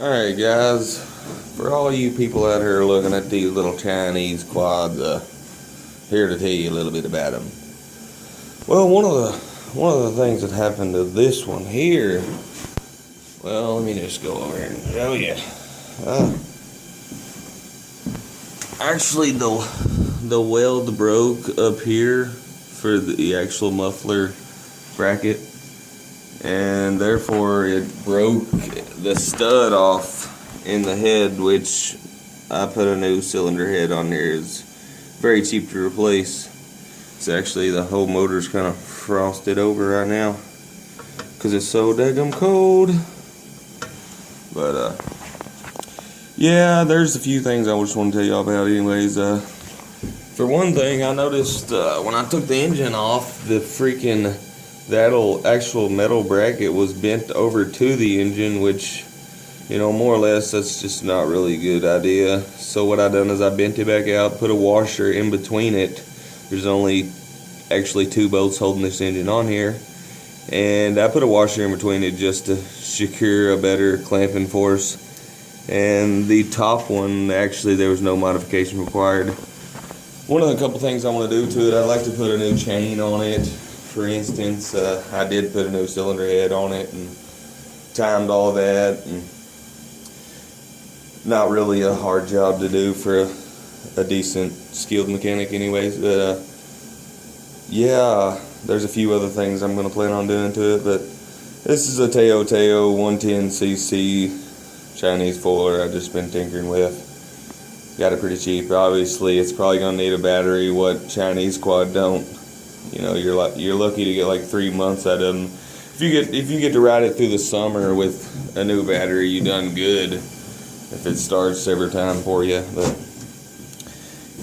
Alright guys, for all you people out here looking at these little Chinese quads, here to tell you a little bit about them. Well, one of the things that happened to this one here, well, let me just go over here and show you. Actually, the weld broke up here for the actual muffler bracket, and therefore it broke the stud off in the head, which I put a new cylinder head on there. It's very cheap to replace. It's actually, the whole motor's kind of frosted over right now because it's so daggum cold. But yeah, there's a few things I just want to tell y'all about anyways. For one thing, I noticed when I took the engine off, that actual metal bracket was bent over to the engine, which, you know, more or less that's just not really a good idea. So what I done is I bent it back out, put a washer in between it. There's only actually 2 bolts holding this engine on here, and I put a washer in between it just to secure a better clamping force. And the top one, actually there was no modification required. One of the couple things I want to do to it, I'd like to put a new chain on it. For instance, I did put a new cylinder head on it and timed all that, and not really a hard job to do for a decent skilled mechanic anyways. But yeah, there's a few other things I'm going to plan on doing to it, but this is a Teo 110cc Chinese foiler I've just been tinkering with. Got it pretty cheap. Obviously it's probably going to need a battery, what Chinese quad don't. You know, you're lucky to get like 3 months out of them. If you get to ride it through the summer with a new battery, you done good. If it starts every time for you. But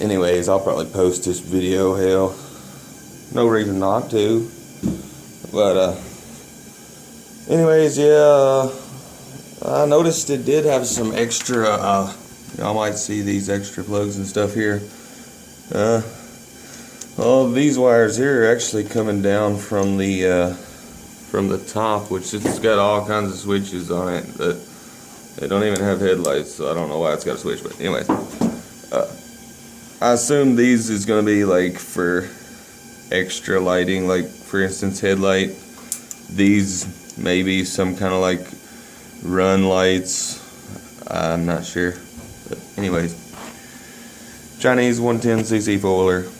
anyways, I'll probably post this video. Hell, no reason not to. But anyways, yeah, I noticed it did have some extra. Y'all might see these extra plugs and stuff here. Well, these wires here are actually coming down from the top, which it's got all kinds of switches on it, but they don't even have headlights, so I don't know why it's got a switch. But anyways, I assume these is going to be like for extra lighting, like for instance headlight. These may be some kind of like run lights. I'm not sure, but anyways, Chinese 110cc foiler.